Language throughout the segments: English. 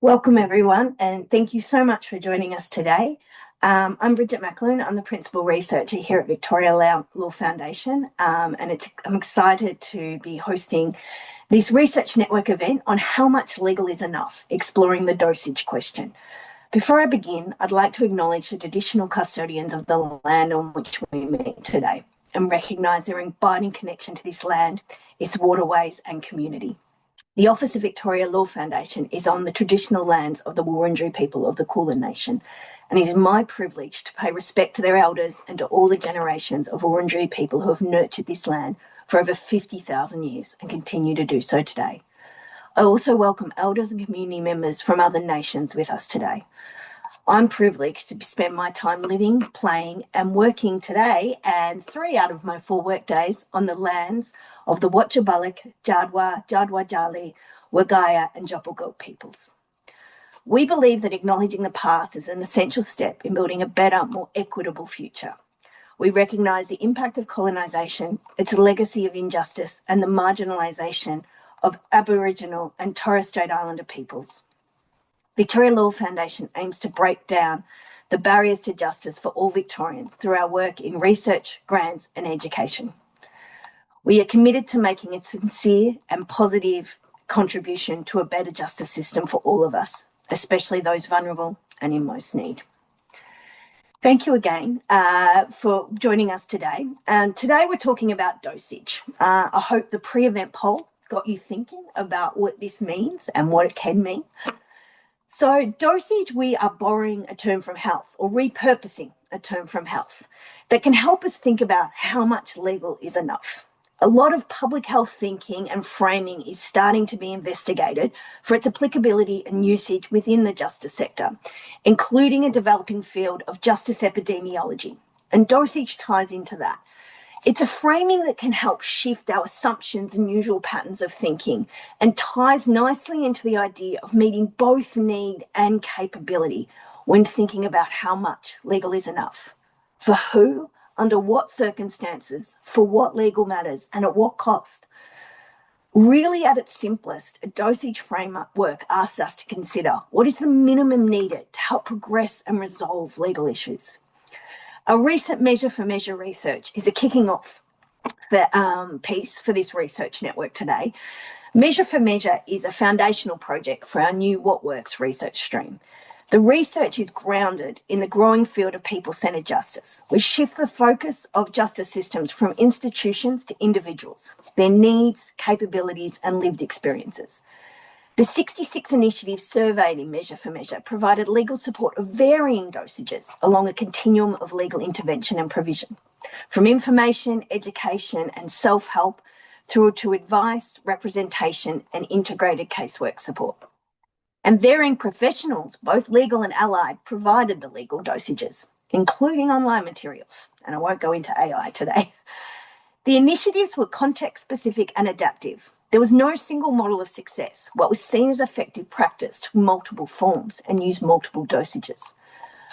Welcome, everyone, and thank you so much for joining us today. I'm Bridget McAloon. I'm the Principal Researcher here at Victoria Law Foundation, and I'm excited to be hosting this Research Network event on how much legal is enough, exploring the dosage question. Before I begin, I'd like to acknowledge the traditional custodians of the land on which we meet today and recognise their abiding connection to this land, its waterways and community. The Office of Victoria Law Foundation is on the traditional lands of the Wurundjeri people of the Kulin Nation, and it is my privilege to pay respect to their elders and to all the generations of Wurundjeri people who have nurtured this land for over 50,000 years and continue to do so today. I also welcome elders and community members from other nations with us today. I'm privileged to spend my time living, playing and working today and 3 out of my 4 work days on the lands of the Wotjobaluk, Jadwa, Jadwajali, Wagaya and Jopalgok peoples. We believe that acknowledging the past is an essential step in building a better, more equitable future. We recognise the impact of colonisation, its legacy of injustice and the marginalisation of Aboriginal and Torres Strait Islander peoples. Victoria Law Foundation aims to break down the barriers to justice for all Victorians through our work in research, grants and education. We are committed to making a sincere and positive contribution to a better justice system for all of us, especially those vulnerable and in most need. Thank you again for joining us today. And today we're talking about dosage. I hope the pre-event poll got you thinking about what this means and what it can mean. So dosage, we are borrowing a term from health or repurposing a term from health that can help us think about how much legal is enough. A lot of public health thinking and framing is starting to be investigated for its applicability and usage within the justice sector, including a developing field of justice epidemiology, and dosage ties into that. It's a framing that can help shift our assumptions and usual patterns of thinking and ties nicely into the idea of meeting both need and capability when thinking about how much legal is enough. For who, under what circumstances, for what legal matters, and at what cost. Really, at its simplest, a dosage framework asks us to consider what is the minimum needed to help progress and resolve legal issues. A recent Measure for Measure research is a kicking off piece for this research network today. Measure for Measure is a foundational project for our new What Works research stream. The research is grounded in the growing field of people-centred justice. We shift the focus of justice systems from institutions to individuals, their needs, capabilities and lived experiences. The 66 initiatives surveyed in Measure for Measure provided legal support of varying dosages along a continuum of legal intervention and provision, from information, education and self-help through to advice, representation and integrated casework support. And varying professionals, both legal and allied, provided the legal dosages, including online materials, and I won't go into AI today. The initiatives were context-specific and adaptive. There was no single model of success. What was seen as effective practice took multiple forms and used multiple dosages.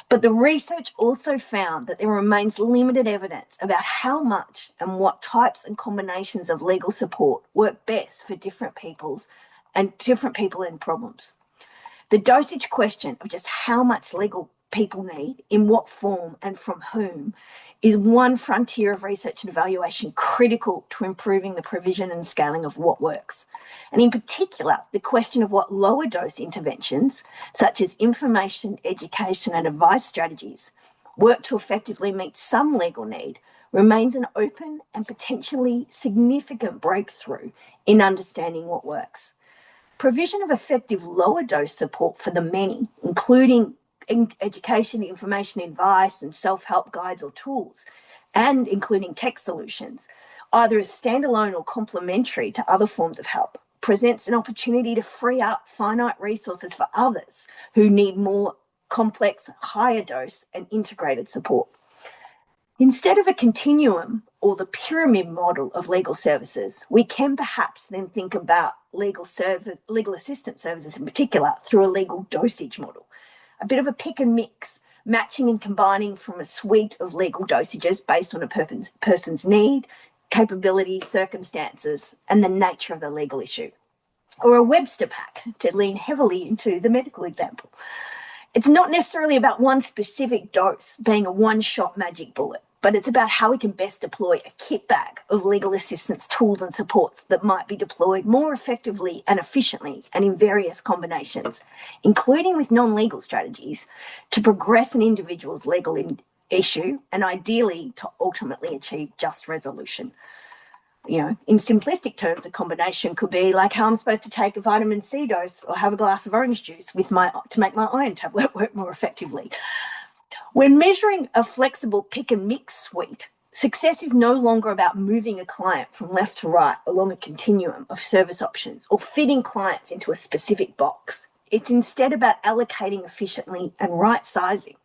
But the research also found that there remains limited evidence about how much and what types and combinations of legal support work best for different people and problems. The dosage question of just how much legal people need, in what form and from whom, is one frontier of research and evaluation critical to improving the provision and scaling of what works. And in particular, the question of what lower dose interventions, such as information, education and advice strategies, work to effectively meet some legal need, remains an open and potentially significant breakthrough in understanding what works. Provision of effective lower dose support for the many, including education, information, advice and self-help guides or tools, and including tech solutions, either as standalone or complementary to other forms of help, presents an opportunity to free up finite resources for others who need more complex, higher dose and integrated support. Instead of a continuum or the pyramid model of legal services, we can perhaps then think about legal assistance services in particular through a legal dosage model. A bit of a pick and mix, matching and combining from a suite of legal dosages based on a person's need, capability, circumstances, and the nature of the legal issue. or a Webster pack, to lean heavily into the medical example. It's not necessarily about one specific dose being a one-shot magic bullet, but it's about how we can best deploy a kit bag of legal assistance tools and supports that might be deployed more effectively and efficiently and in various combinations, including with non-legal strategies, to progress an individual's legal issue and ideally to ultimately achieve just resolution. You know, in simplistic terms, a combination could be like how I'm supposed to take a vitamin C dose or have a glass of orange juice to make my iron tablet work more effectively. When measuring a flexible pick and mix suite, success is no longer about moving a client from left to right along a continuum of service options or fitting clients into a specific box. It's instead about allocating efficiently and right sizing,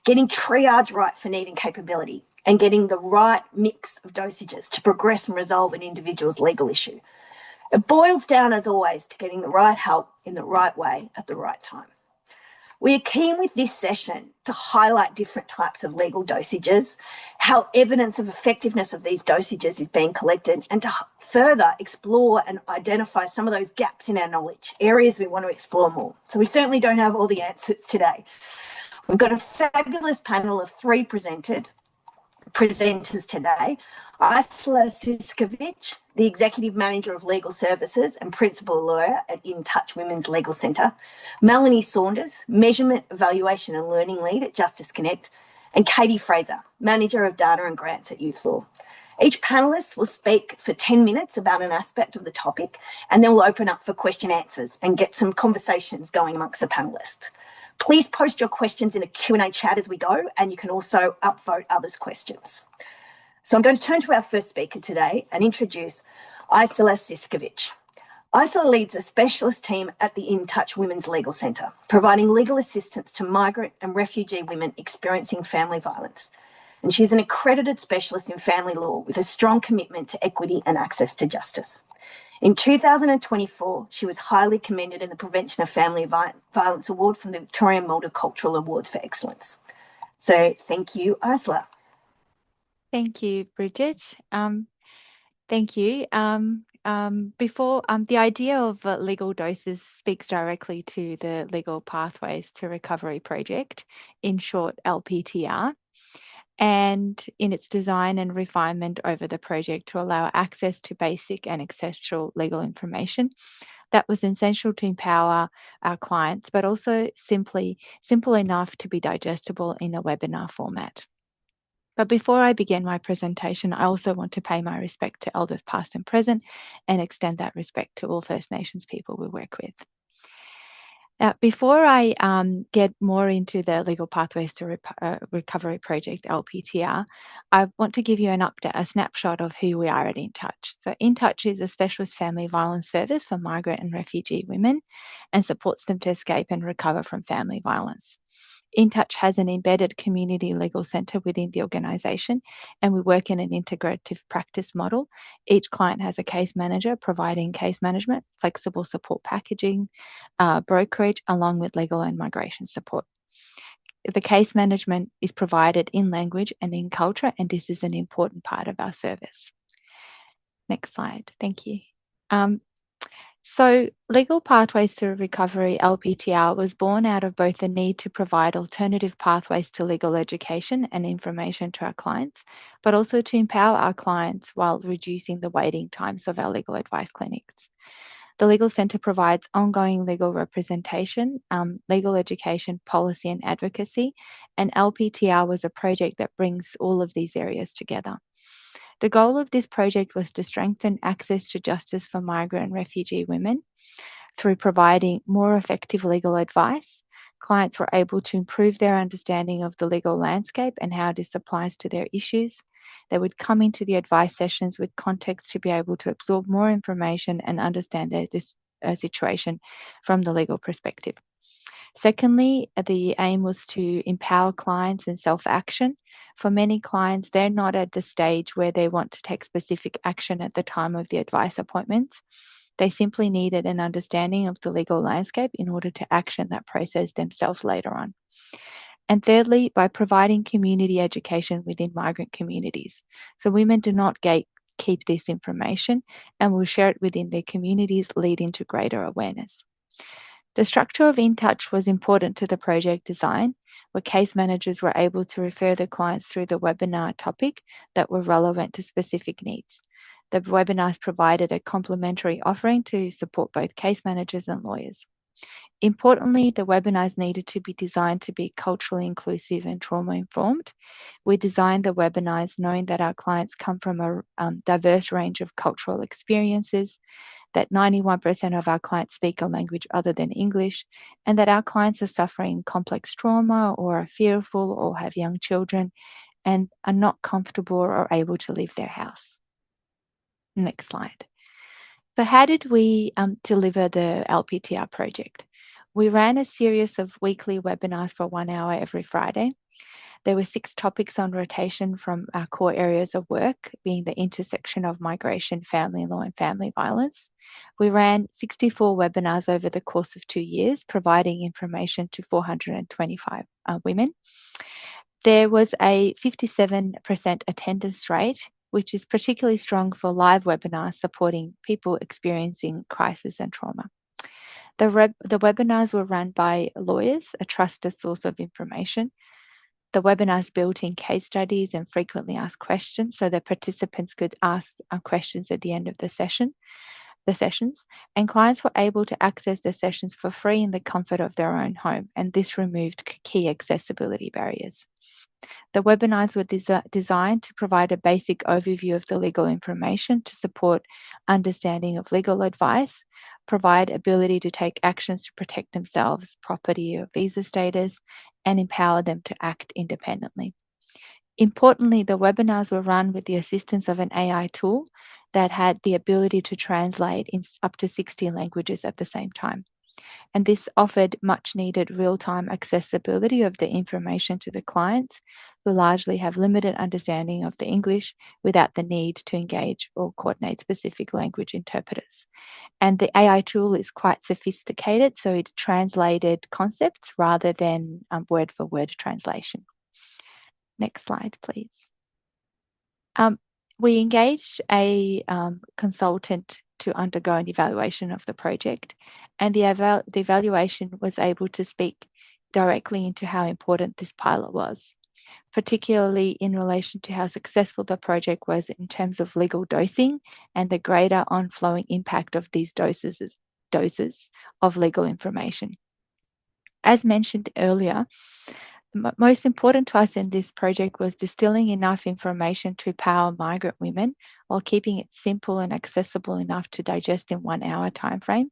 getting triage right for need and capability, and getting the right mix of dosages to progress and resolve an individual's legal issue. It boils down, as always, to getting the right help in the right way at the right time. We are keen with this session to highlight different types of legal dosages, how evidence of effectiveness of these dosages is being collected, and to further explore and identify some of those gaps in our knowledge, areas we want to explore more. So we certainly don't have all the answers today. We've got a fabulous panel of three presenters today. Isla Siskovic, the Executive Manager of Legal Services and Principal Lawyer at In Touch Women's Legal Centre. Melanie Saunders, Measurement, Evaluation and Learning Lead at Justice Connect. And Katie Fraser, Manager of Data and Grants at Youth Law. Each panellist will speak for 10 minutes about an aspect of the topic, and then we'll open up for question answers and get some conversations going amongst the panellists. Please post your questions in a Q&A chat as we go, and you can also upvote others' questions. So I'm going to turn to our first speaker today and introduce Isla Siskovic. Isla leads a specialist team at the In Touch Women's Legal Centre, providing legal assistance to migrant and refugee women experiencing family violence. And she's an accredited specialist in family law with a strong commitment to equity and access to justice. In 2024, she was highly commended in the Prevention of Family Violence Award from the Victorian Multicultural Awards for Excellence. So thank you, Isla. Thank you, Bridget. Thank you. The idea of legal doses speaks directly to the Legal Pathways to Recovery project, in short, LPTR, and in its design and refinement over the project to allow access to basic and essential legal information that was essential to empower our clients, but also simple enough to be digestible in a webinar format. But before I begin my presentation, I also want to pay my respect to elders past and present and extend that respect to all First Nations people we work with. Now, before I get more into the Legal Pathways to Recovery Project, LPTR, I want to give you a snapshot of who we are at In Touch. So In Touch is a specialist family violence service for migrant and refugee women and supports them to escape and recover from family violence. In Touch has an embedded community legal centre within the organisation, and we work in an integrative practice model. Each client has a case manager providing case management, flexible support packaging, brokerage, along with legal and migration support. The case management is provided in language and in culture, and this is an important part of our service. Next slide, thank you. So Legal Pathways to Recovery, LPTR, was born out of both the need to provide alternative pathways to legal education and information to our clients, but also to empower our clients while reducing the waiting times of our legal advice clinics. The Legal Centre provides ongoing legal representation, legal education, policy and advocacy, and LPTR was a project that brings all of these areas together. The goal of this project was to strengthen access to justice for migrant and refugee women through providing more effective legal advice. Clients were able to improve their understanding of the legal landscape and how this applies to their issues. They would come into the advice sessions with context to be able to absorb more information and understand their situation from the legal perspective. Secondly, the aim was to empower clients in self-action. For many clients, they're not at the stage where they want to take specific action at the time of the advice appointments. They simply needed an understanding of the legal landscape in order to action that process themselves later on. And thirdly, by providing community education within migrant communities. So women do not keep this information and will share it within their communities, leading to greater awareness. The structure of InTouch was important to the project design, where case managers were able to refer the clients through the webinar topic that were relevant to specific needs. The webinars provided a complementary offering to support both case managers and lawyers. Importantly, the webinars needed to be designed to be culturally inclusive and trauma-informed. We designed the webinars knowing that our clients come from a diverse range of cultural experiences, that 91% of our clients speak a language other than English, and that our clients are suffering complex trauma or are fearful or have young children and are not comfortable or able to leave their house. Next slide. So how did we deliver the LPTR project? We ran a series of weekly webinars for 1 hour every Friday. There were 6 topics on rotation from our core areas of work, being the intersection of migration, family law, and family violence. We ran 64 webinars over the course of 2 years, providing information to 425 women. There was a 57% attendance rate, which is particularly strong for live webinars supporting people experiencing crisis and trauma. The webinars were run by lawyers, a trusted source of information. The webinars built in case studies and frequently asked questions so that participants could ask questions at the end of the sessions, and clients were able to access the sessions for free in the comfort of their own home, and this removed key accessibility barriers. The webinars were designed to provide a basic overview of the legal information to support understanding of legal advice, provide ability to take actions to protect themselves, property or visa status, and empower them to act independently. Importantly, the webinars were run with the assistance of an AI tool that had the ability to translate in up to 60 languages at the same time. And this offered much needed real-time accessibility of the information to the clients who largely have limited understanding of the English without the need to engage or coordinate specific language interpreters. And the AI tool is quite sophisticated, so it translated concepts rather than word-for-word translation. Next slide, please. We engaged a consultant to undergo an evaluation of the project, and the evaluation was able to speak directly into how important this pilot was, particularly in relation to how successful the project was in terms of legal dosing and the greater on-flowing impact of these doses of legal information. As mentioned earlier, most important to us in this project was distilling enough information to empower migrant women while keeping it simple and accessible enough to digest in 1 hour timeframe,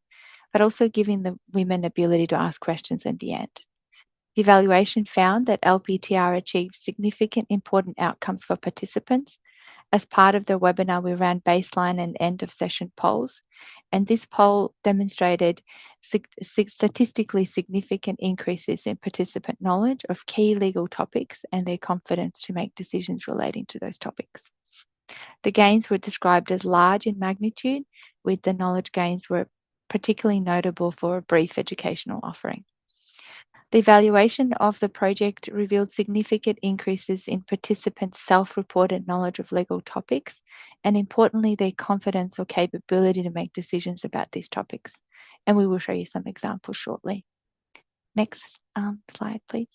but also giving the women ability to ask questions at the end. The evaluation found that LPTR achieved significant important outcomes for participants. As part of the webinar, we ran baseline and end of session polls, and this poll demonstrated statistically significant increases in participant knowledge of key legal topics and their confidence to make decisions relating to those topics. The gains were described as large in magnitude, with the knowledge gains were particularly notable for a brief educational offering. The evaluation of the project revealed significant increases in participants' self-reported knowledge of legal topics, and importantly, their confidence or capability to make decisions about these topics. And we will show you some examples shortly. Next slide, please.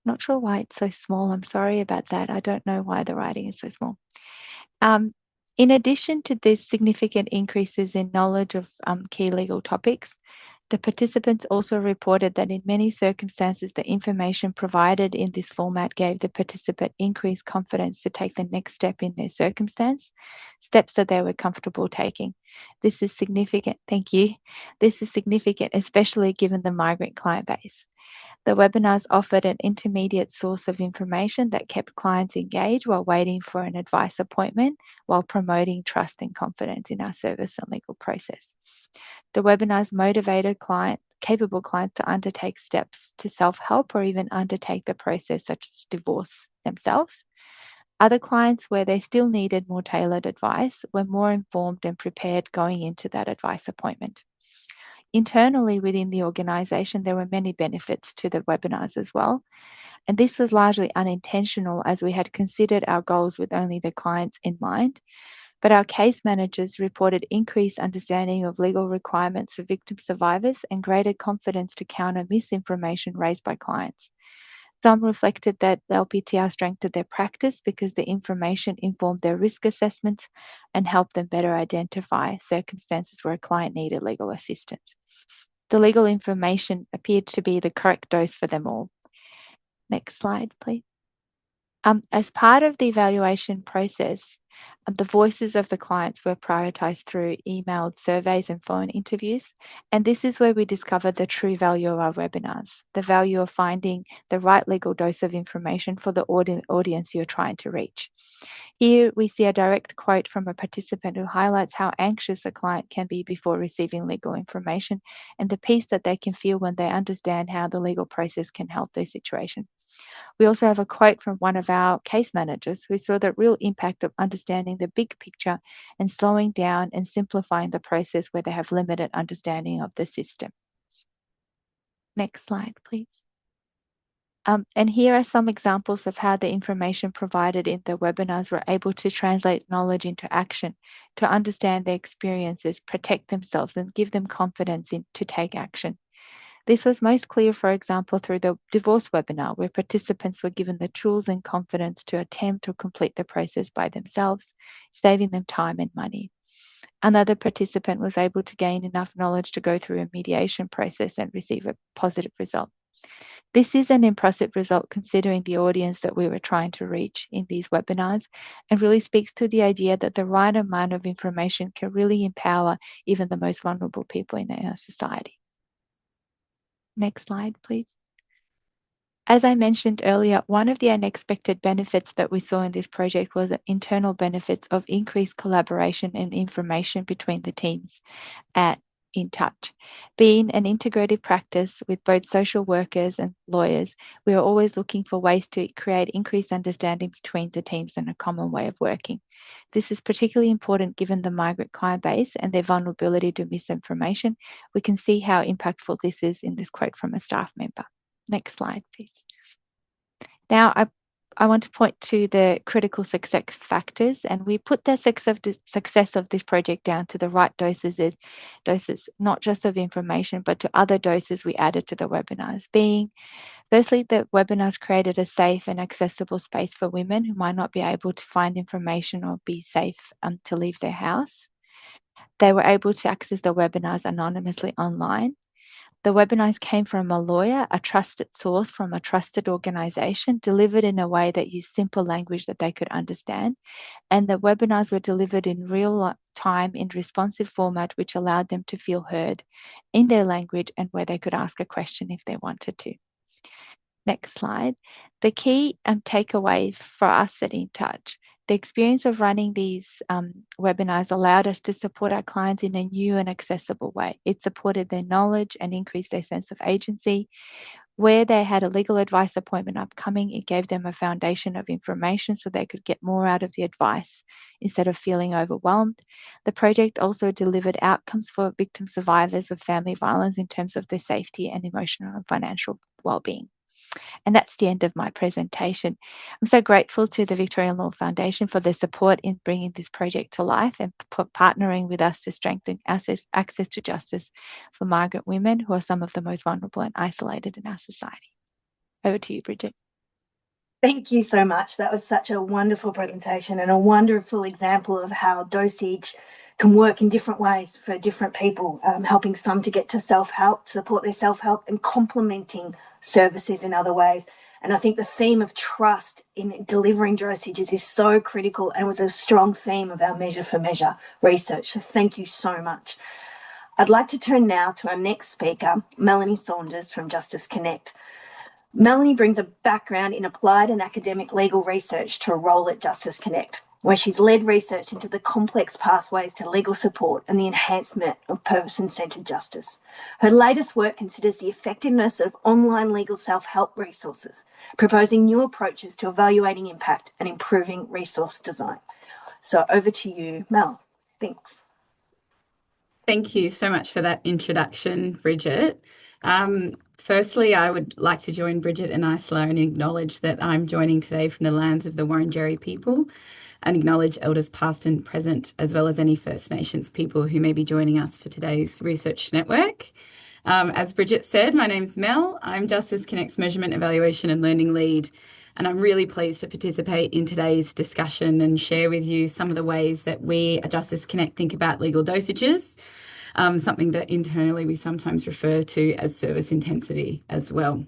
Not sure why it's so small. I'm sorry about that. I don't know why the writing is so small. In addition to these significant increases in knowledge of key legal topics, the participants also reported that in many circumstances, the information provided in this format gave the participant increased confidence to take the next step in their circumstance, steps that they were comfortable taking. This is significant. Thank you. This is significant, especially given the migrant client base. The webinars offered an intermediate source of information that kept clients engaged while waiting for an advice appointment, while promoting trust and confidence in our service and legal process. The webinars motivated capable clients to undertake steps to self-help or even undertake the process such as divorce themselves. Other clients, where they still needed more tailored advice, were more informed and prepared going into that advice appointment. Internally within the organisation, there were many benefits to the webinars as well. And this was largely unintentional, as we had considered our goals with only the clients in mind. but our case managers reported increased understanding of legal requirements for victim survivors and greater confidence to counter misinformation raised by clients. Some reflected that the LPTR strengthened their practice because the information informed their risk assessments and helped them better identify circumstances where a client needed legal assistance. The legal information appeared to be the correct dose for them all. Next slide, please. As part of the evaluation process, the voices of the clients were prioritized through emailed surveys and phone interviews. And this is where we discovered the true value of our webinars, the value of finding the right legal dose of information for the audience you're trying to reach. Here we see a direct quote from a participant who highlights how anxious a client can be before receiving legal information and the peace that they can feel when they understand how the legal process can help their situation. We also have a quote from one of our case managers who saw the real impact of understanding the big picture and slowing down and simplifying the process where they have limited understanding of the system. Next slide, please. And here are some examples of how the information provided in the webinars were able to translate knowledge into action, to understand their experiences, protect themselves, and give them confidence to take action. This was most clear, for example, through the divorce webinar, where participants were given the tools and confidence to attempt or complete the process by themselves, saving them time and money. Another participant was able to gain enough knowledge to go through a mediation process and receive a positive result. This is an impressive result considering the audience that we were trying to reach in these webinars, and really speaks to the idea that the right amount of information can really empower even the most vulnerable people in our society. Next slide, please. As I mentioned earlier, one of the unexpected benefits that we saw in this project was the internal benefits of increased collaboration and information between the teams at In Touch. Being an integrative practice with both social workers and lawyers, we are always looking for ways to create increased understanding between the teams and a common way of working. This is particularly important given the migrant client base and their vulnerability to misinformation. We can see how impactful this is in this quote from a staff member. Next slide, please. Now, I want to point to the critical success factors, and we put the success of this project down to the right doses, not just of information, but to other doses we added to the webinars, being firstly, the webinars created a safe and accessible space for women who might not be able to find information or be safe to leave their house. They were able to access the webinars anonymously online. The webinars came from a lawyer, a trusted source from a trusted organisation, delivered in a way that used simple language that they could understand. And the webinars were delivered in real time in responsive format, which allowed them to feel heard in their language and where they could ask a question if they wanted to. Next slide. The key takeaway for us at In Touch, the experience of running these webinars allowed us to support our clients in a new and accessible way. It supported their knowledge and increased their sense of agency. Where they had a legal advice appointment upcoming, it gave them a foundation of information so they could get more out of the advice instead of feeling overwhelmed. The project also delivered outcomes for victim survivors of family violence in terms of their safety and emotional and financial well-being. And that's the end of my presentation. I'm so grateful to the Victorian Law Foundation for their support in bringing this project to life and partnering with us to strengthen access to justice for migrant women who are some of the most vulnerable and isolated in our society. Over to you, Bridget. Thank you so much. That was such a wonderful presentation and a wonderful example of how dosage can work in different ways for different people, helping some to get to self-help, support their self-help, and complementing services in other ways. And I think the theme of trust in delivering dosages is so critical and was a strong theme of our Measure for Measure research. So thank you so much. I'd like to turn now to our next speaker, Melanie Saunders from Justice Connect. Melanie brings a background in applied and academic legal research to a role at Justice Connect, where she's led research into the complex pathways to legal support and the enhancement of person-centred justice. Her latest work considers the effectiveness of online legal self-help resources, proposing new approaches to evaluating impact and improving resource design. So over to you, Mel. Thanks. Thank you so much for that introduction, Bridget. Firstly, I would like to join Bridget and Isla and acknowledge that I'm joining today from the lands of the Wurundjeri people. and acknowledge elders past and present, as well as any First Nations people who may be joining us for today's research network. As Bridget said, my name's Mel. I'm Justice Connect's Measurement, Evaluation and Learning Lead, and I'm really pleased to participate in today's discussion and share with you some of the ways that we at Justice Connect think about legal dosages, something that internally we sometimes refer to as service intensity as well.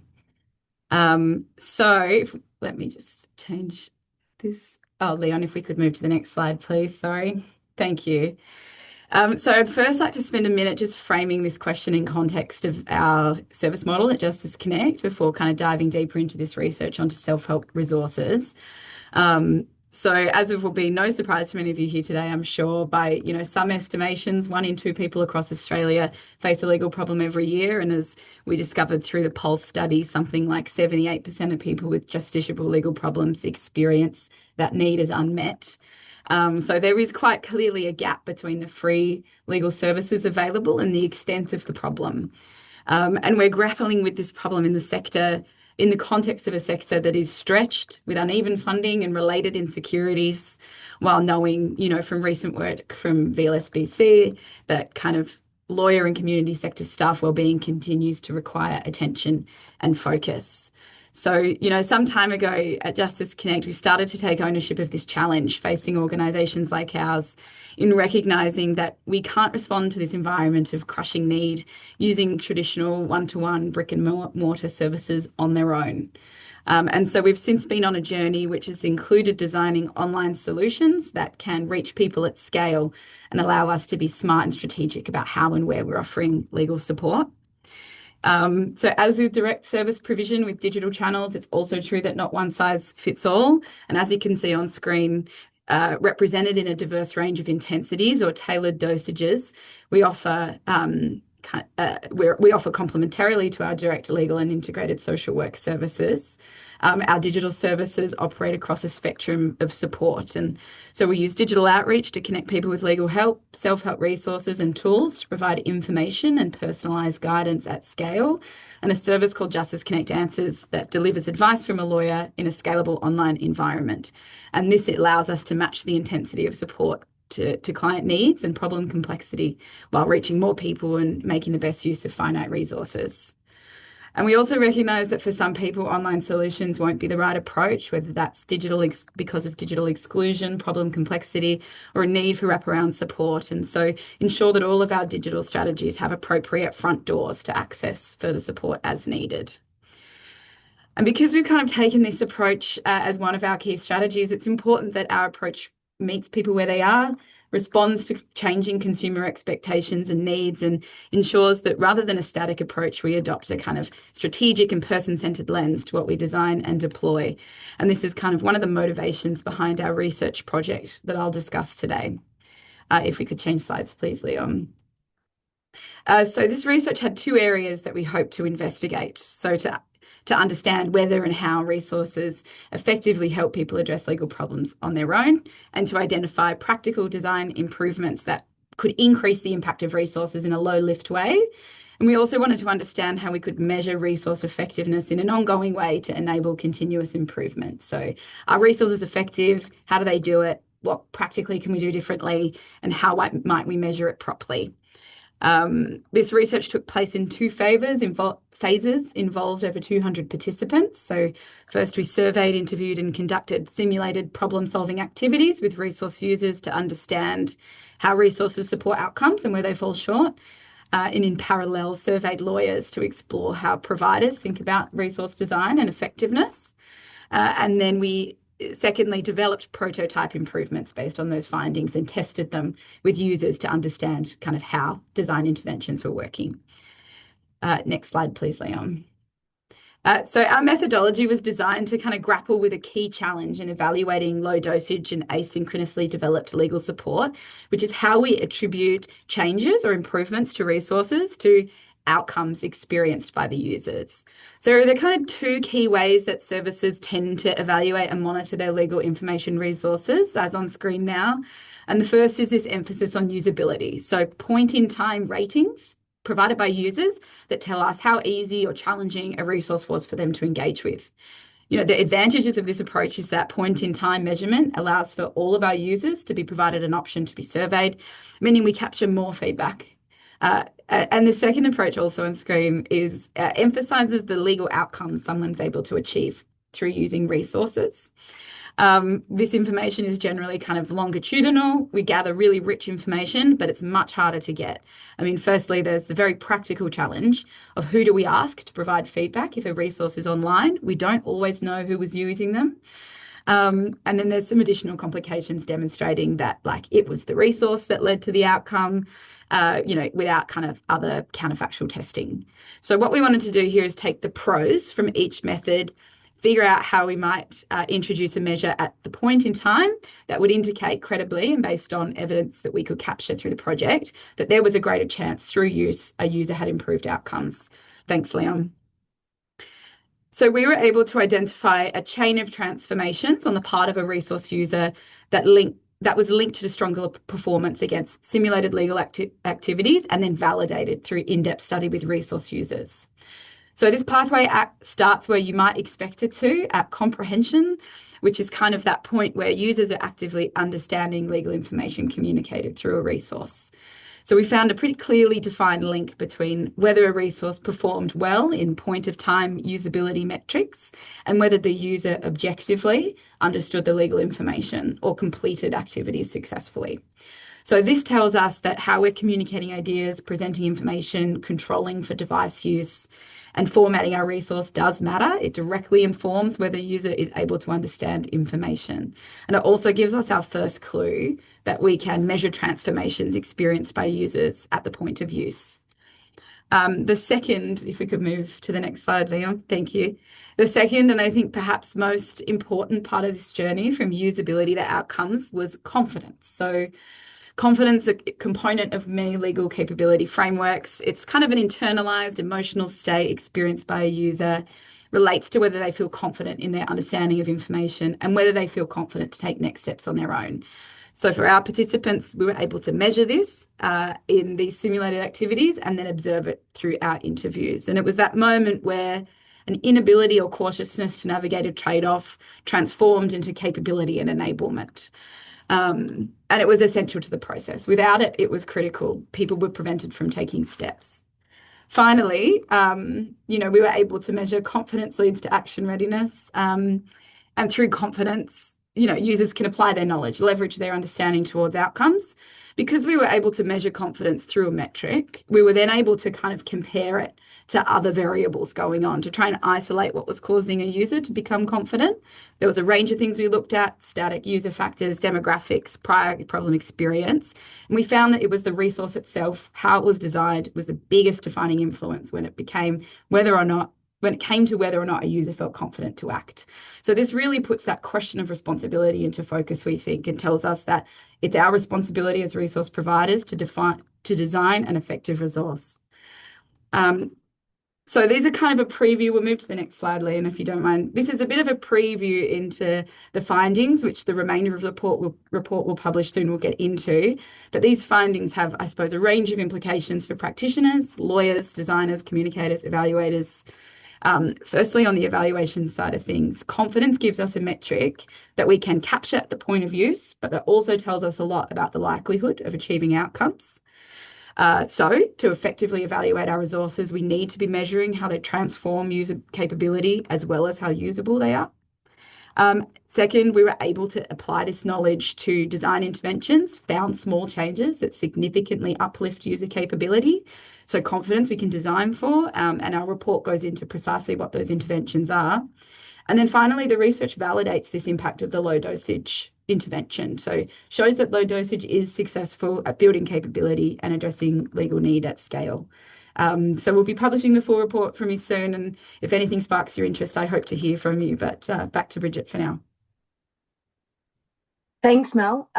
Let me just change this. Oh, Leon, if we could move to the next slide, please. Sorry. Thank you. So I'd first like to spend a minute just framing this question in context of our service model at Justice Connect before kind of diving deeper into this research onto self-help resources. So as it will be no surprise to many of you here today, I'm sure, by some estimations, 1 in 2 people across Australia face a legal problem every year. And as we discovered through the Pulse study, something like 78% of people with justiciable legal problems experience that need as unmet. So there is quite clearly a gap between the free legal services available and the extent of the problem. And we're grappling with this problem in the sector in the context of a sector that is stretched with uneven funding and related insecurities, while knowing, from recent work from VLSBC that kind of lawyer and community sector staff wellbeing continues to require attention and focus. So, some time ago at Justice Connect, we started to take ownership of this challenge facing organisations like ours in recognising that we can't respond to this environment of crushing need using traditional one-to-one brick and mortar services on their own. And so we've since been on a journey which has included designing online solutions that can reach people at scale and allow us to be smart and strategic about how and where we're offering legal support. So as with direct service provision with digital channels, it's also true that not one size fits all. And as you can see on screen, represented in a diverse range of intensities or tailored dosages, we offer complementarily to our direct legal and integrated social work services. Our digital services operate across a spectrum of support. And so we use digital outreach to connect people with legal help, self-help resources and tools to provide information and personalised guidance at scale, and a service called Justice Connect Answers that delivers advice from a lawyer in a scalable online environment. And this allows us to match the intensity of support to client needs and problem complexity while reaching more people and making the best use of finite resources. And we also recognise that for some people, online solutions won't be the right approach, whether that's because of digital exclusion, problem complexity, or a need for wraparound support. And so ensure that all of our digital strategies have appropriate front doors to access further support as needed. And because we've kind of taken this approach as one of our key strategies, it's important that our approach meets people where they are, responds to changing consumer expectations and needs, and ensures that rather than a static approach, we adopt a kind of strategic and person-centered lens to what we design and deploy. And this is kind of one of the motivations behind our research project that I'll discuss today. If we could change slides, please, Leon. So this research had 2 areas that we hope to investigate. So to understand whether and how resources effectively help people address legal problems on their own, and to identify practical design improvements that could increase the impact of resources in a low-lift way. And we also wanted to understand how we could measure resource effectiveness in an ongoing way to enable continuous improvement. So are resources effective? How do they do it? What practically can we do differently? And how might we measure it properly? This research took place in 2 phases, involved over 200 participants. So first we surveyed, interviewed and conducted simulated problem-solving activities with resource users to understand how resources support outcomes and where they fall short. And in parallel, surveyed lawyers to explore how providers think about resource design and effectiveness. And then we secondly developed prototype improvements based on those findings and tested them with users to understand kind of how design interventions were working. Next slide, please, Leon. So our methodology was designed to kind of grapple with a key challenge in evaluating low dosage and asynchronously developed legal support, which is how we attribute changes or improvements to resources to outcomes experienced by the users. So there are kind of 2 key ways that services tend to evaluate and monitor their legal information resources, as on screen now. And the first is this emphasis on usability. So point-in-time ratings provided by users that tell us how easy or challenging a resource was for them to engage with. The advantages of this approach is that point-in-time measurement allows for all of our users to be provided an option to be surveyed, meaning we capture more feedback. And the second approach, also on screen, is emphasises the legal outcomes someone's able to achieve through using resources. This information is generally kind of longitudinal. We gather really rich information, but it's much harder to get. I mean, firstly, there's the very practical challenge of who do we ask to provide feedback if a resource is online. We don't always know who was using them. And then there's some additional complications demonstrating that it was the resource that led to the outcome, without kind of other counterfactual testing. So what we wanted to do here is take the pros from each method, figure out how we might introduce a measure at the point in time that would indicate credibly and based on evidence that we could capture through the project that there was a greater chance through use a user had improved outcomes. Thanks, Leon. So we were able to identify a chain of transformations on the part of a resource user that was linked to stronger performance against simulated legal activities and then validated through in-depth study with resource users. So this pathway starts where you might expect it to, at comprehension, which is kind of that point where users are actively understanding legal information communicated through a resource. So we found a pretty clearly defined link between whether a resource performed well in point-of-time usability metrics and whether the user objectively understood the legal information or completed activities successfully. So this tells us that how we're communicating ideas, presenting information, controlling for device use, and formatting our resource does matter. It directly informs whether a user is able to understand information. And it also gives us our first clue that we can measure transformations experienced by users at the point of use. The second, if we could move to the next slide, Leon, thank you. The second, and I think perhaps most important part of this journey from usability to outcomes was confidence. So confidence, a component of many legal capability frameworks. It's kind of an internalized emotional state experienced by a user, relates to whether they feel confident in their understanding of information and whether they feel confident to take next steps on their own. So for our participants, we were able to measure this in these simulated activities and then observe it through our interviews. And it was that moment where an inability or cautiousness to navigate a trade-off transformed into capability and enablement. And it was essential to the process. Without it, it was critical. People were prevented from taking steps. Finally, we were able to measure confidence leads to action readiness. And through confidence, users can apply their knowledge, leverage their understanding towards outcomes. Because we were able to measure confidence through a metric, we were then able to kind of compare it to other variables going on to try and isolate what was causing a user to become confident. There was a range of things we looked at: static user factors, demographics, prior problem experience. And we found that it was the resource itself, how it was designed, was the biggest defining influence when it came to whether or not a user felt confident to act. So this really puts that question of responsibility into focus, we think, and tells us that it's our responsibility as resource providers to design an effective resource. So these are kind of a preview. We'll move to the next slide, Leon, if you don't mind. This is a bit of a preview into the findings, which the remainder of the report will publish soon. We'll get into. But these findings have, I suppose, a range of implications for practitioners, lawyers, designers, communicators, evaluators. Firstly, on the evaluation side of things, confidence gives us a metric that we can capture at the point of use, but that also tells us a lot about the likelihood of achieving outcomes. So to effectively evaluate our resources, we need to be measuring how they transform user capability as well as how usable they are. Second, we were able to apply this knowledge to design interventions, found small changes that significantly uplift user capability. So confidence we can design for, and our report goes into precisely what those interventions are. And then finally, the research validates this impact of the low dosage intervention. So shows that low dosage is successful at building capability and addressing legal need at scale. So we'll be publishing the full report from you soon. And if anything sparks your interest, I hope to hear from you. But back to Bridget for now. Thanks, Mel.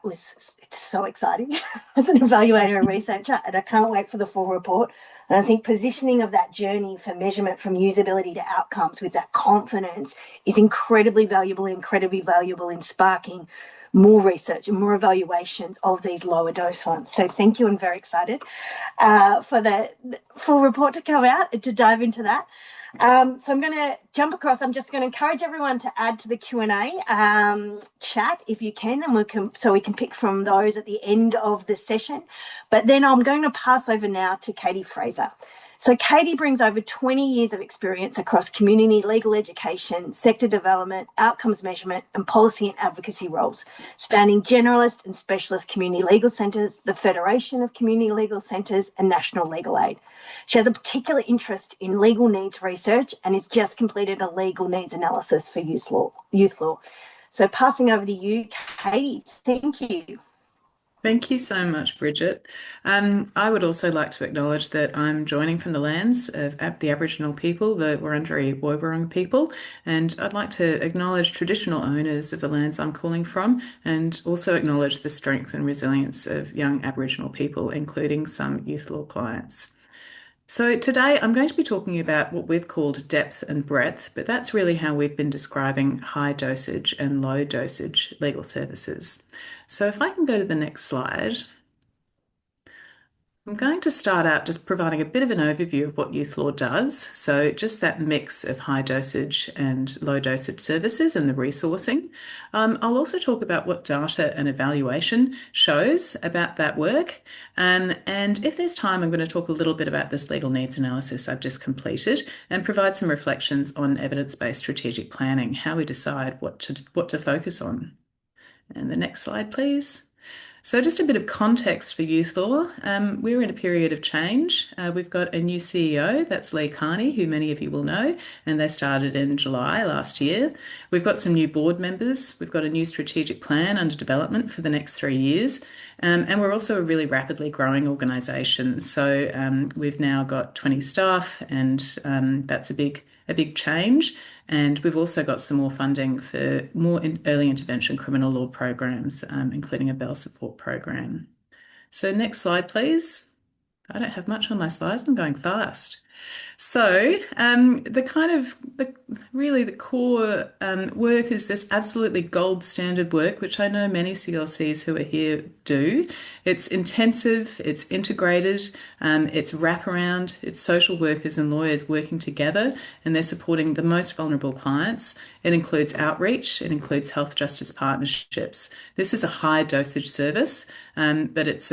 It's so exciting as an evaluator and researcher, and I can't wait for the full report. And I think positioning of that journey for measurement from usability to outcomes with that confidence is incredibly valuable in sparking more research and more evaluations of these lower dose ones. So thank you. I'm very excited for the full report to come out and to dive into that. So I'm going to jump across. I'm just going to encourage everyone to add to the Q&A chat if you can, and we can pick from those at the end of the session. But then I'm going to pass over now to Katie Fraser. So Katie brings over 20 years of experience across community legal education, sector development, outcomes measurement, and policy and advocacy roles, spanning generalist and specialist community legal centres, the Federation of Community Legal Centres, and National Legal Aid. She has a particular interest in legal needs research and has just completed a legal needs analysis for youth law. So passing over to you, Katie. Thank you. Thank you so much, Bridget. I would also like to acknowledge that I'm joining from the lands of the Aboriginal people, the Wurundjeri Woiwurrung people, and I'd like to acknowledge traditional owners of the lands I'm calling from, and also acknowledge the strength and resilience of young Aboriginal people, including some youth law clients. So today I'm going to be talking about what we've called depth and breadth, but that's really how we've been describing high dosage and low dosage legal services. So if I can go to the next slide. I'm going to start out just providing a bit of an overview of what youth law does. So just that mix of high dosage and low dosage services and the resourcing. I'll also talk about what data and evaluation shows about that work. And if there's time, I'm going to talk a little bit about this legal needs analysis I've just completed and provide some reflections on evidence-based strategic planning, how we decide what to focus on. And the next slide, please. So just a bit of context for youth law. We're in a period of change. We've got a new CEO, that's Lee Carney, who many of you will know, and they started in July last year. We've got some new board members. We've got a new strategic plan under development for the next 3 years. And we're also a really rapidly growing organisation. So we've now got 20 staff, and that's a big change. And we've also got some more funding for more early intervention criminal law programs, including a bail support program. So next slide, please. I don't have much on my slides. I'm going fast. So the core work is this absolutely gold standard work, which I know many CLCs who are here do. It's intensive, it's integrated, it's wraparound, it's social workers and lawyers working together, and they're supporting the most vulnerable clients. It includes outreach, it includes health justice partnerships. This is a high dosage service, but it's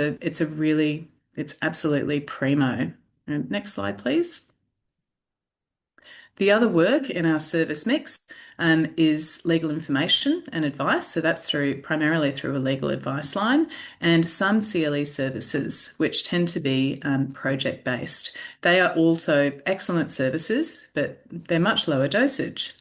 absolutely primo. Next slide, please. The other work in our service mix is legal information and advice. So that's primarily through a legal advice line, and some CLE services, which tend to be project-based. They are also excellent services, but they're much lower dosage.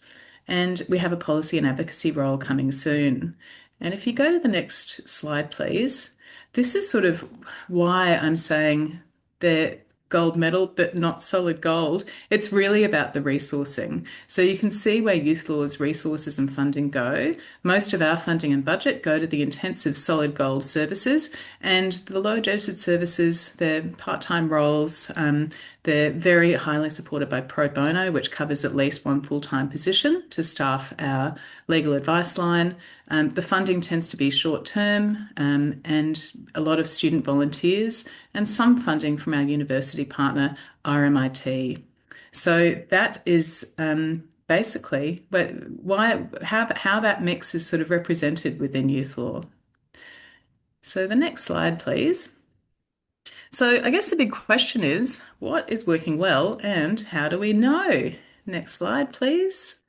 And we have a policy and advocacy role coming soon. And if you go to the next slide, please, this is sort of why I'm saying they're gold medal, but not solid gold. It's really about the resourcing. So you can see where youth law's resources and funding go. Most of our funding and budget go to the intensive solid gold services, and the low dosage services, they're part-time roles. They're very highly supported by pro bono, which covers at least one full-time position to staff our legal advice line. The funding tends to be short-term and a lot of student volunteers, and some funding from our university partner, RMIT. So that is basically how that mix is sort of represented within youth law. So the next slide, please. So I guess the big question is, what is working well and how do we know? Next slide, please.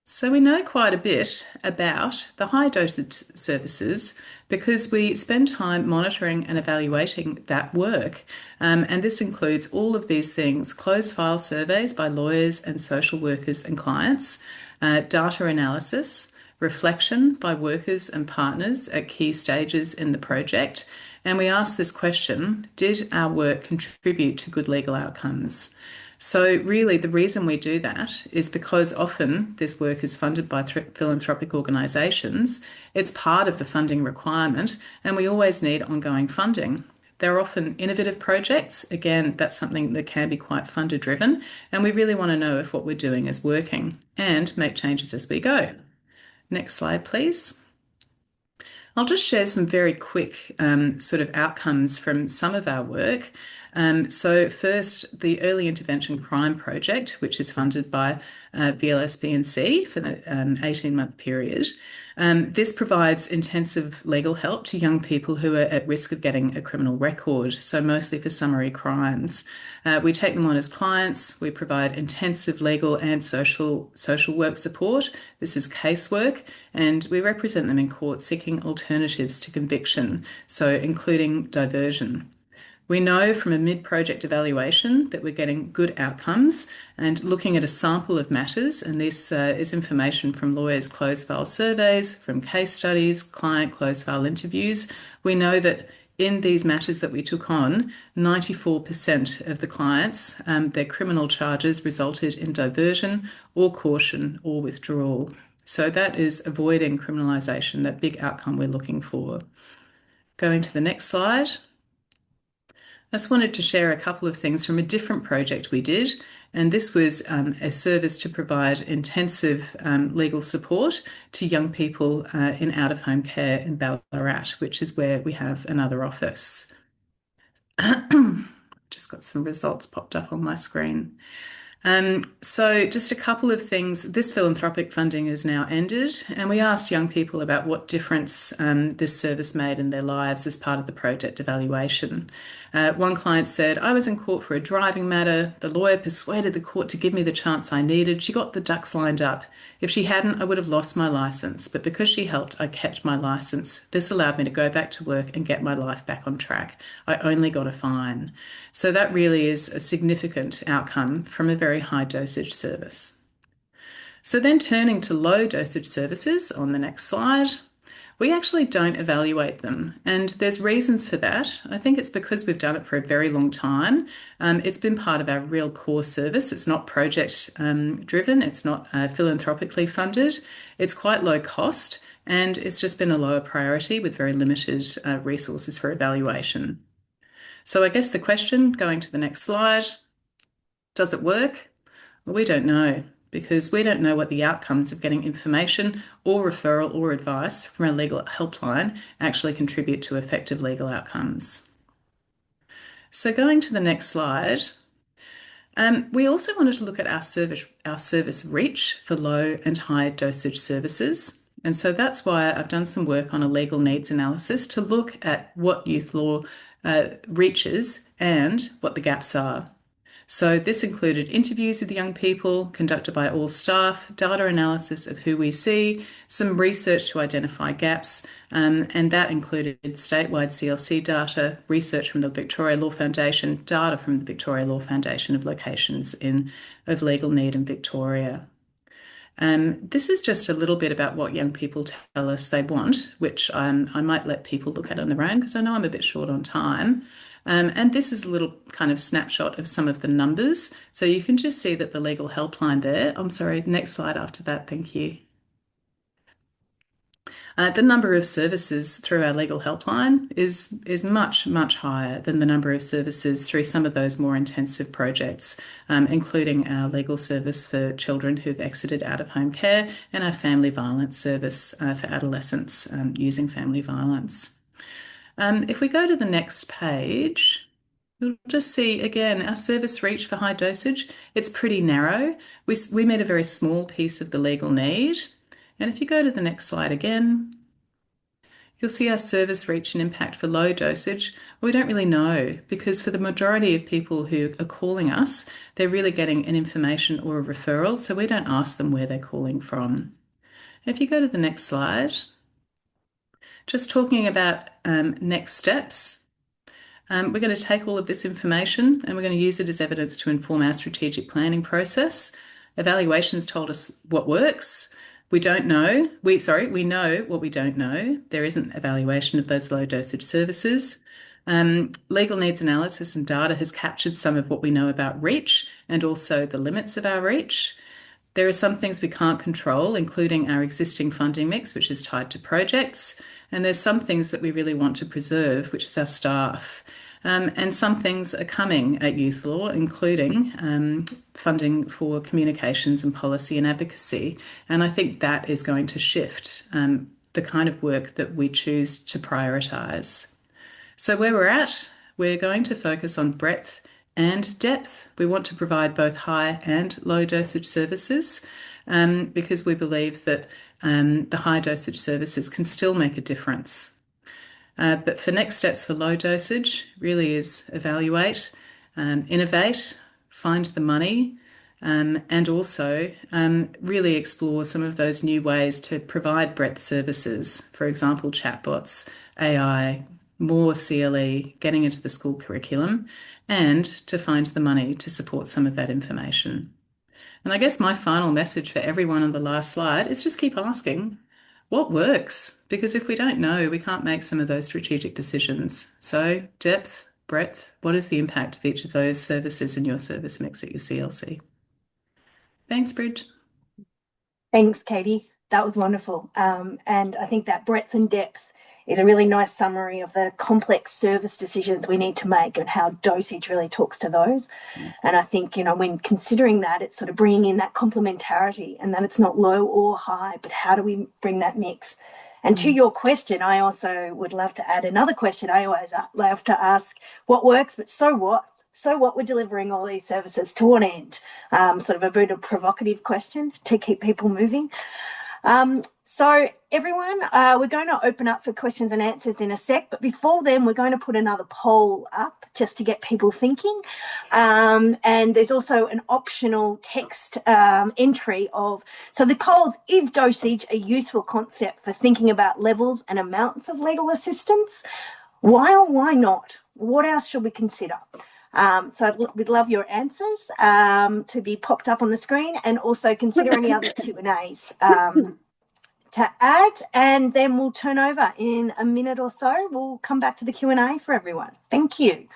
So we know quite a bit about the high dosage services because we spend time monitoring and evaluating that work. And this includes all of these things: closed file surveys by lawyers and social workers and clients, data analysis, reflection by workers and partners at key stages in the project. And we ask this question: did our work contribute to good legal outcomes? So really the reason we do that is because often this work is funded by philanthropic organisations. It's part of the funding requirement, and we always need ongoing funding. They're often innovative projects. Again, that's something that can be quite funder driven, and we really want to know if what we're doing is working and make changes as we go. Next slide, please. I'll just share some very quick sort of outcomes from some of our work. So first, the Early Intervention Crime Project, which is funded by VLSBNC for the 18-month period. This provides intensive legal help to young people who are at risk of getting a criminal record, so mostly for summary crimes. We take them on as clients. We provide intensive legal and social work support. This is casework, and we represent them in court seeking alternatives to conviction, so including diversion. We know from a mid-project evaluation that we're getting good outcomes, and looking at a sample of matters, and this is information from lawyers' closed file surveys, from case studies, client closed file interviews. We know that in these matters that we took on, 94% of the clients, their criminal charges resulted in diversion or caution or withdrawal. So that is avoiding criminalisation, that big outcome we're looking for. Going to the next slide. I just wanted to share a couple of things from a different project we did, and this was a service to provide intensive legal support to young people in out-of-home care in Ballarat, which is where we have another office. Just got some results popped up on my screen. So just a couple of things. This philanthropic funding is now ended, and we asked young people about what difference this service made in their lives as part of the project evaluation. One client said, "I was in court for a driving matter. The lawyer persuaded the court to give me the chance I needed. She got the ducks lined up. If she hadn't, I would have lost my license. But because she helped, I kept my license. This allowed me to go back to work and get my life back on track. I only got a fine." So that really is a significant outcome from a very high dosage service. So then turning to low dosage services on the next slide. We actually don't evaluate them, and there's reasons for that. I think it's because we've done it for a very long time. It's been part of our real core service. It's not project driven, it's not philanthropically funded. It's quite low cost, and it's just been a lower priority with very limited resources for evaluation. So I guess the question, going to the next slide, does it work? Well, we don't know, because we don't know what the outcomes of getting information or referral or advice from a legal helpline actually contribute to effective legal outcomes. So going to the next slide, we also wanted to look at our service reach for low and high dosage services. And so that's why I've done some work on a legal needs analysis to look at what youth law reaches and what the gaps are. So this included interviews with young people conducted by all staff, data analysis of who we see, some research to identify gaps, and that included statewide CLC data, research from the Victoria Law Foundation, data from the Victoria Law Foundation of locations of legal need in Victoria. This is just a little bit about what young people tell us they want, which I might let people look at on their own because I know I'm a bit short on time. And this is a little kind of snapshot of some of the numbers. So you can just see that the legal helpline there, I'm sorry, next slide after that, thank you. The number of services through our legal helpline is much, much higher than the number of services through some of those more intensive projects, including our legal service for children who've exited out-of-home care and our family violence service for adolescents using family violence. If we go to the next page, you'll just see, again, our service reach for high dosage, it's pretty narrow. We met a very small piece of the legal need. And if you go to the next slide again, you'll see our service reach and impact for low dosage. We don't really know, because for the majority of people who are calling us, they're really getting an information or a referral, so we don't ask them where they're calling from. If you go to the next slide, just talking about next steps. We're going to take all of this information and we're going to use it as evidence to inform our strategic planning process. Evaluations told us what works. We know what we don't know. There isn't evaluation of those low dosage services. Legal needs analysis and data has captured some of what we know about reach and also the limits of our reach. There are some things we can't control, including our existing funding mix, which is tied to projects. And there's some things that we really want to preserve, which is our staff. And some things are coming at Youth Law, including funding for communications and policy and advocacy. And I think that is going to shift the kind of work that we choose to prioritise. So where we're at, we're going to focus on breadth and depth. We want to provide both high and low dosage services because we believe that the high dosage services can still make a difference. But for next steps for low dosage, really is evaluate, innovate, find the money, and also really explore some of those new ways to provide breadth services. For example, chatbots, AI, more CLE, getting into the school curriculum, and to find the money to support some of that information. And I guess my final message for everyone on the last slide is just keep asking. What works? Because if we don't know, we can't make some of those strategic decisions. So depth, breadth, what is the impact of each of those services in your service mix at your CLC? Thanks, Bridge. Thanks, Katie. That was wonderful. And I think that breadth and depth is a really nice summary of the complex service decisions we need to make and how dosage really talks to those. And I think, when considering that, it's sort of bringing in that complementarity and that it's not low or high, but how do we bring that mix? And to your question, I also would love to add another question. I always love to ask what works, but so what? So what, we're delivering all these services to what end? Sort of a bit of provocative question to keep people moving. So everyone, we're going to open up for questions and answers in a sec, but before then, we're going to put another poll up just to get people thinking. And there's also an optional text entry so the polls, is dosage a useful concept for thinking about levels and amounts of legal assistance? Why or why not? What else should we consider? So we'd love your answers to be popped up on the screen, and also consider any other Q&As to add, and then we'll turn over in a minute or so. We'll come back to the Q&A for everyone. Thank you.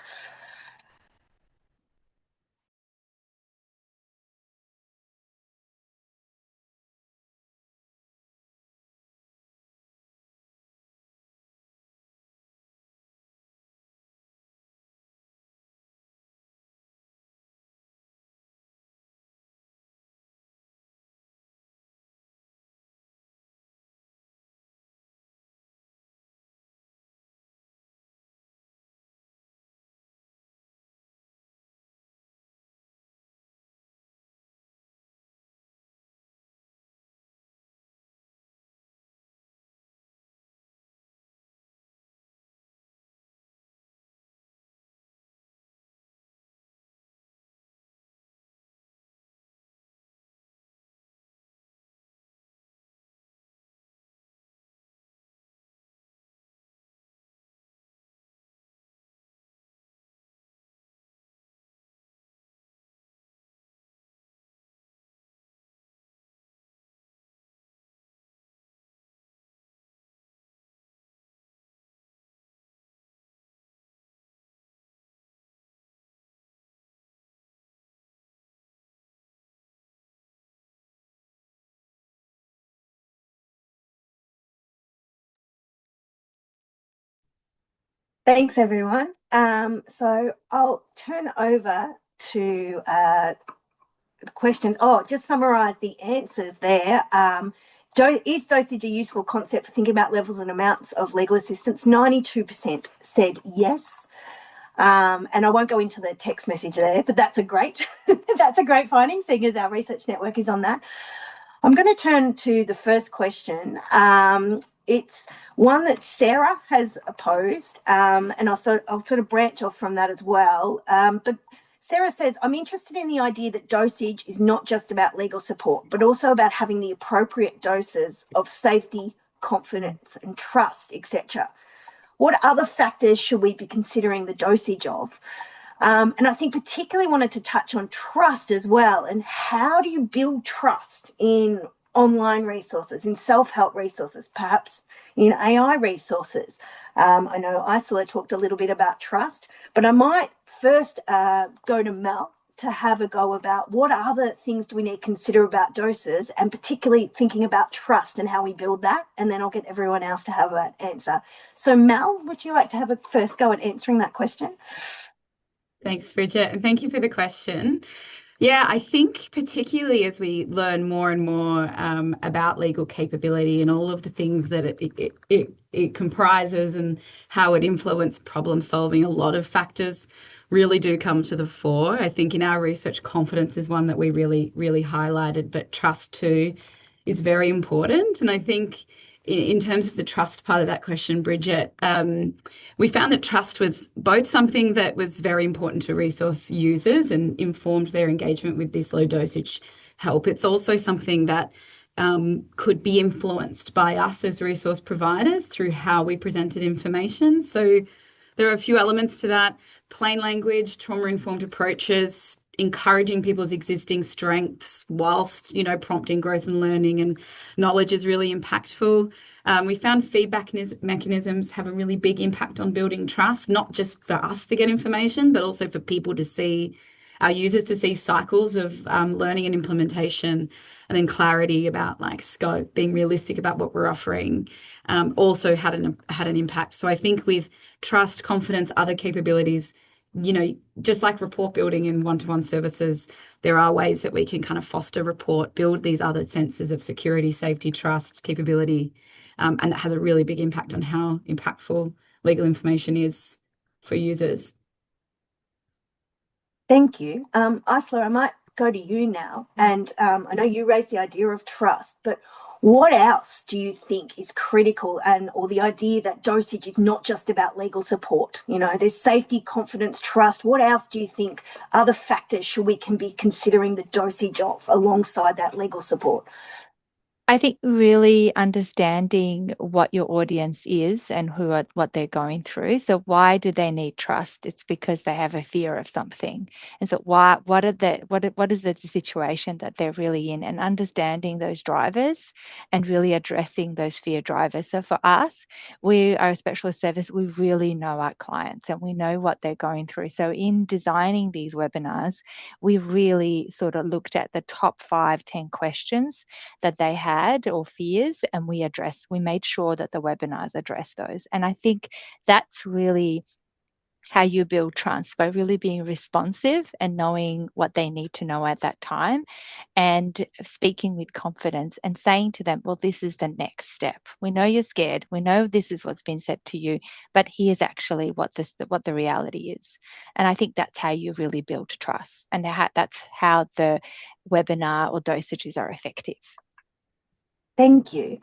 Thanks, everyone. So I'll turn over to the question. Just summarise the answers there. Is dosage a useful concept for thinking about levels and amounts of legal assistance? 92% said yes. And I won't go into the text message there, but that's a great finding, seeing as our research network is on that. I'm going to turn to the first question. It's one that Sarah has posed, and I thought I'll sort of branch off from that as well. But Sarah says, I'm interested in the idea that dosage is not just about legal support, but also about having the appropriate doses of safety, confidence, and trust, etc. What other factors should we be considering the dosage of? And I think particularly wanted to touch on trust as well. And how do you build trust in online resources, in self-help resources, perhaps in AI resources? I know Isola talked a little bit about trust, but I might first go to Mel to have a go about what other things do we need to consider about doses, and particularly thinking about trust and how we build that, and then I'll get everyone else to have an answer. So Mel, would you like to have a first go at answering that question? Thanks, Bridget, and thank you for the question. Yeah, I think particularly as we learn more and more about legal capability and all of the things that it comprises and how it influences problem solving, a lot of factors really do come to the fore. I think in our research, confidence is one that we really highlighted, but trust too is very important. And I think in terms of the trust part of that question, Bridget, we found that trust was both something that was very important to resource users and informed their engagement with this low dosage help. It's also something that could be influenced by us as resource providers through how we presented information. So there are a few elements to that: plain language, trauma-informed approaches, encouraging people's existing strengths whilst, prompting growth and learning and knowledge is really impactful. We found feedback mechanisms have a really big impact on building trust, not just for us to get information, but also for people to see, our users to see cycles of learning and implementation, and then clarity about scope, being realistic about what we're offering, also had an impact. So I think with trust, confidence, other capabilities, just like report building and one-to-one services, there are ways that we can kind of foster rapport, build these other senses of security, safety, trust, capability, and that has a really big impact on how impactful legal information is for users. Thank you. Isla, I might go to you now. And I know you raised the idea of trust, but what else do you think is critical, or the idea that dosage is not just about legal support? There's safety, confidence, trust. What else do you think other factors should we can be considering the dosage of alongside that legal support? I think really understanding what your audience is and what they're going through. So why do they need trust? It's because they have a fear of something. And so what is the situation that they're really in, and understanding those drivers and really addressing those fear drivers. So for us, we are a specialist service. We really know our clients and we know what they're going through. So in designing these webinars, we really sort of looked at the top 5-10 questions that they had or fears, and we made sure that the webinars address those. And I think that's really how you build trust, by really being responsive and knowing what they need to know at that time, and speaking with confidence and saying to them, well, this is the next step. We know you're scared. We know this is what's been said to you, but here's actually what the reality is. And I think that's how you really build trust, and that's how the webinar or dosages are effective. Thank you.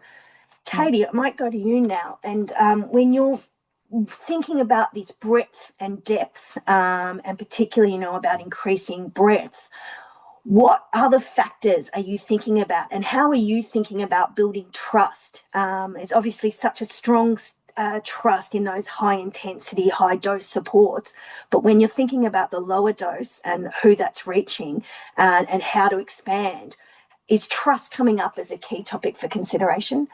Katie, I might go to you now. And when you're thinking about this breadth and depth, and particularly, about increasing breadth, what other factors are you thinking about, and how are you thinking about building trust? There's obviously such a strong trust in those high intensity, high dose supports, but when you're thinking about the lower dose and who that's reaching, and how to expand, is trust coming up as a key topic for consideration?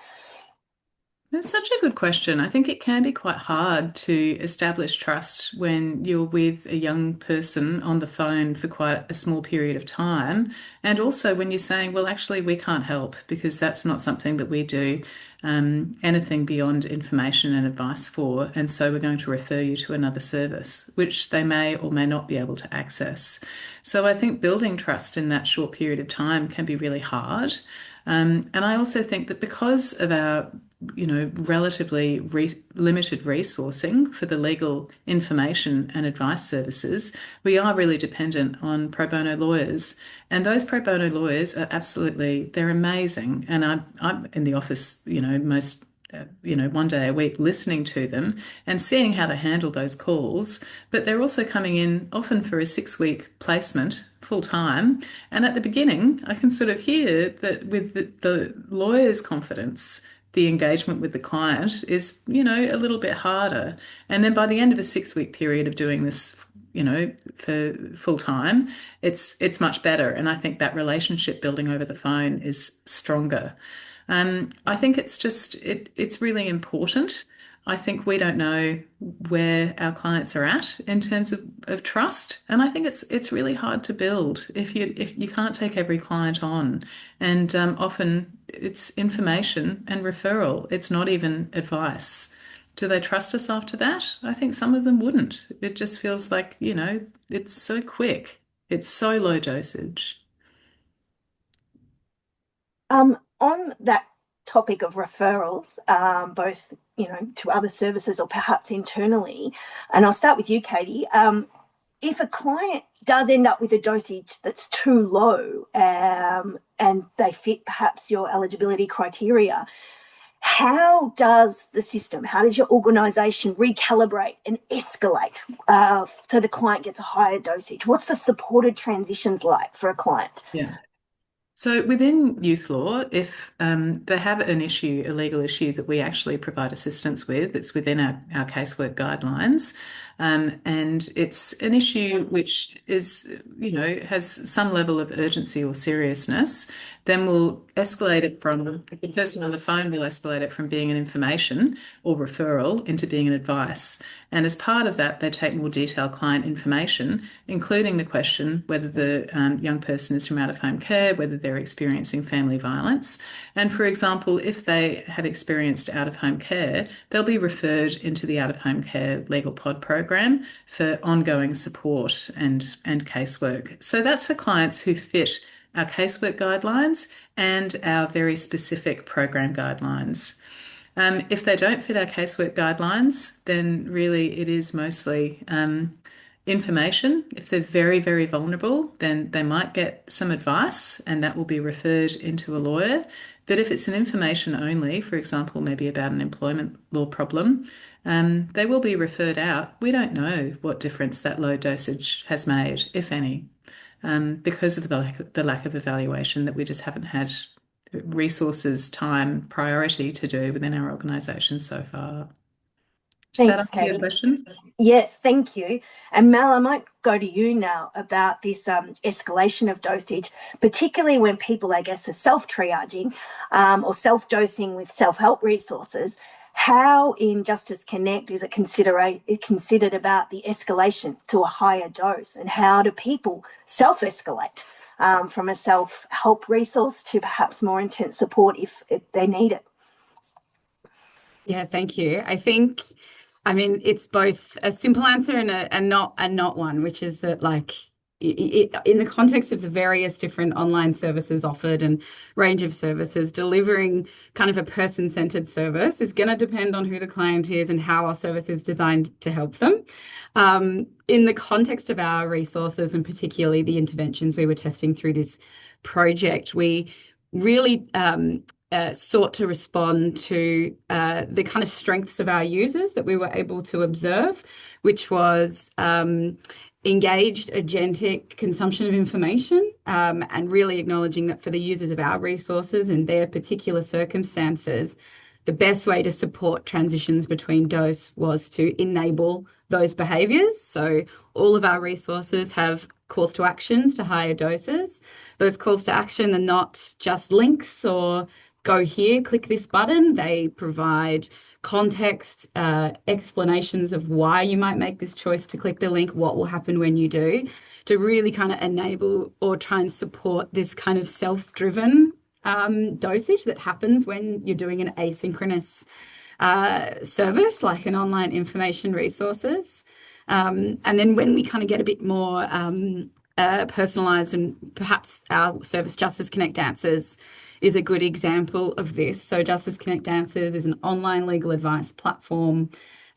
That's such a good question. I think it can be quite hard to establish trust when you're with a young person on the phone for quite a small period of time. And also when you're saying, well, actually, we can't help because that's not something that we do anything beyond information and advice for. And so we're going to refer you to another service, which they may or may not be able to access. So I think building trust in that short period of time can be really hard. And I also think that because of our relatively limited resourcing for the legal information and advice services, we are really dependent on pro bono lawyers. And those pro bono lawyers are they're amazing. And I'm in the office, most one day a week listening to them and seeing how they handle those calls. But they're also coming in often for a 6-week placement full time. And at the beginning, I can sort of hear that with the lawyer's confidence, the engagement with the client is, a little bit harder. And then by the end of a 6-week period of doing this, for full time, it's much better. And I think that relationship building over the phone is stronger. I think it's really important. I think we don't know where our clients are at in terms of trust. And I think it's really hard to build if you can't take every client on. And often it's information and referral. It's not even advice. Do they trust us after that? I think some of them wouldn't. It just feels like, it's so quick. It's so low dosage. On that topic of referrals, both to other services or perhaps internally, and I'll start with you, Katie. If a client does end up with a dosage that's too low, and they fit perhaps your eligibility criteria, how does your organisation recalibrate and escalate so the client gets a higher dosage? What's the supported transitions like for a client? Yeah. So within youth law, if they have an issue, a legal issue that we actually provide assistance with, it's within our casework guidelines. And it's an issue which is, has some level of urgency or seriousness, then we'll escalate it from, the person on the phone will escalate it from being an information or referral into being an advice. And as part of that, they take more detailed client information, including the question whether the young person is from out-of-home care, whether they're experiencing family violence. And for example, if they have experienced out-of-home care, they'll be referred into the out-of-home care legal pod program for ongoing support and casework. So that's for clients who fit our casework guidelines and our very specific program guidelines. If they don't fit our casework guidelines, then really it is mostly information. If they're very, very vulnerable, then they might get some advice and that will be referred into a lawyer. But if it's an information only, for example, maybe about an employment law problem, they will be referred out. We don't know what difference that low dosage has made, if any, because of the lack of evaluation that we just haven't had resources, time, priority to do within our organisation so far. Does that Thanks, answer your Katie. question? Yes, thank you. And Mel, I might go to you now about this escalation of dosage, particularly when people, I guess, are self-triaging or self-dosing with self-help resources. How in Justice Connect is it considered about the escalation to a higher dose, and how do people self-escalate from a self-help resource to perhaps more intense support if they need it? Yeah, thank you. I mean, it's both a simple answer and not one, which is that in the context of the various different online services offered and range of services, delivering kind of a person-centered service is going to depend on who the client is and how our service is designed to help them. In the context of our resources and particularly the interventions we were testing through this project, we really sought to respond to the kind of strengths of our users that we were able to observe, which was engaged, agentic consumption of information, and really acknowledging that for the users of our resources and their particular circumstances, the best way to support transitions between dose was to enable those behaviours. So all of our resources have calls to actions to higher doses. Those calls to action are not just links or go here, click this button. They provide context, explanations of why you might make this choice to click the link, what will happen when you do, to really kind of enable or try and support this kind of self-driven dosage that happens when you're doing an asynchronous service like an online information resources. And then when we kind of get a bit more personalised, and perhaps our service Justice Connect Answers is a good example of this. So Justice Connect Answers is an online legal advice platform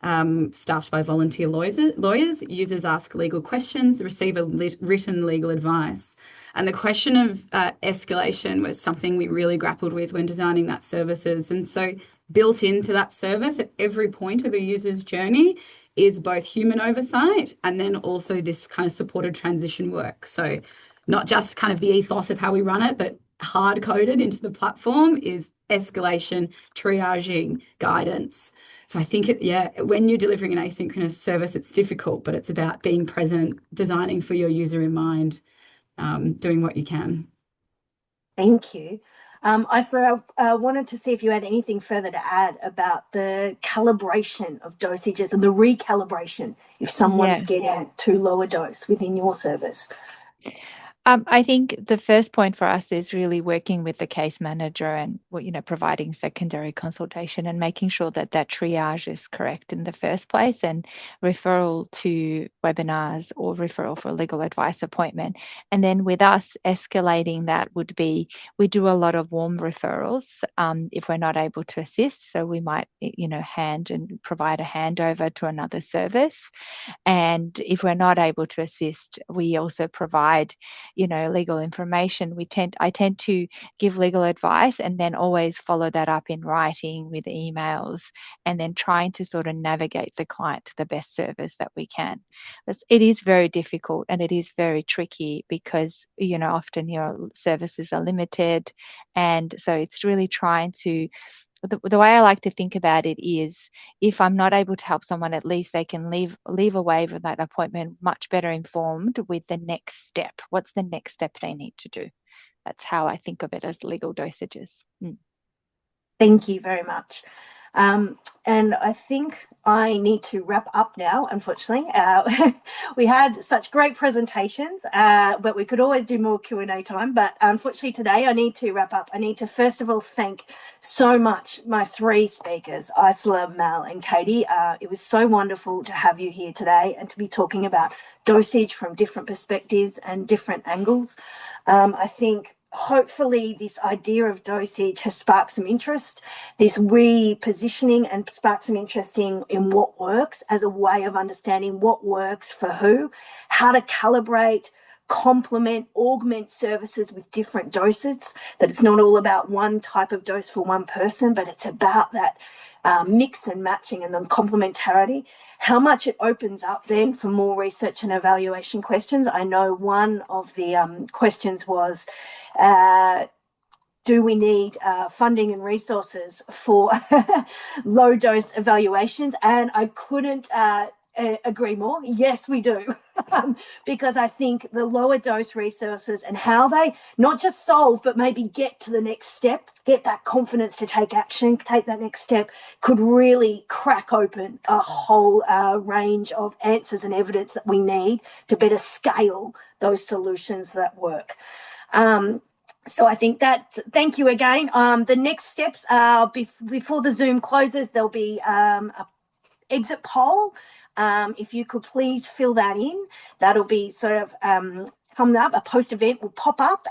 staffed by volunteer lawyers. Users ask legal questions, receive a written legal advice. And the question of escalation was something we really grappled with when designing that services. And so built into that service at every point of a user's journey is both human oversight and then also this kind of supported transition work. So not just kind of the ethos of how we run it, but hard coded into the platform is escalation, triaging, guidance. So I think when you're delivering an asynchronous service, it's difficult, but it's about being present, designing for your user in mind, doing what you can. Thank you. Isla, I wanted to see if you had anything further to add about the calibration of dosages and the recalibration if someone's getting too low a dose within your service. I think the first point for us is really working with the case manager and, providing secondary consultation and making sure that that triage is correct in the first place, and referral to webinars or referral for a legal advice appointment. And then with us, escalating that would be, we do a lot of warm referrals if we're not able to assist. So we might, hand and provide a handover to another service. And if we're not able to assist, we also provide legal information. I tend to give legal advice and then always follow that up in writing with emails, and then trying to sort of navigate the client to the best service that we can. It is very difficult and it is very tricky because, often your services are limited. And so it's really trying to, the way I like to think about it is, if I'm not able to help someone, at least they can leave away from that appointment much better informed with the next step. What's the next step they need to do? That's how I think of it as legal dosages. Thank you very much. And I think I need to wrap up now, unfortunately. We had such great presentations, but we could always do more Q&A time. But unfortunately today I need to wrap up. I need to first of all thank so much my three speakers, Isla, Mal and Katie. It was so wonderful to have you here today and to be talking about dosage from different perspectives and different angles. I think hopefully this idea of dosage has sparked some interest, this repositioning, and sparked some interest in what works as a way of understanding what works for who, how to calibrate, complement, augment services with different doses, that it's not all about one type of dose for one person, but it's about that mix and matching and the complementarity, how much it opens up then for more research and evaluation questions. I know one of the questions was, do we need funding and resources for low dose evaluations? And I couldn't agree more. Yes, we do. Because I think the lower dose resources and how they not just solve, but maybe get to the next step, get that confidence to take action, take that next step, could really crack open a whole range of answers and evidence that we need to better scale those solutions that work. So I think that, thank you again. The next steps are before the Zoom closes, there'll be an exit poll. If you could please fill that in, that'll be sort of coming up, a post event will pop up.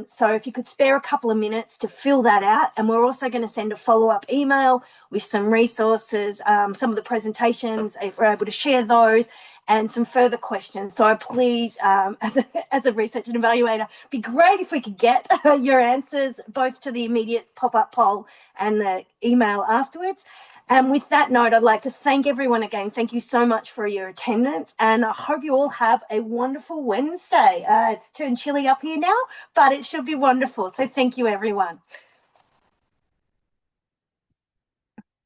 So if you could spare a couple of minutes to fill that out, and we're also going to send a follow-up email with some resources, some of the presentations, if we're able to share those, and some further questions. So please, as a research and evaluator, be great if we could get your answers both to the immediate pop-up poll and the email afterwards. And with that note, I'd like to thank everyone again. Thank you so much for your attendance, and I hope you all have a wonderful Wednesday. It's turned chilly up here now, but it should be wonderful. So thank you, everyone.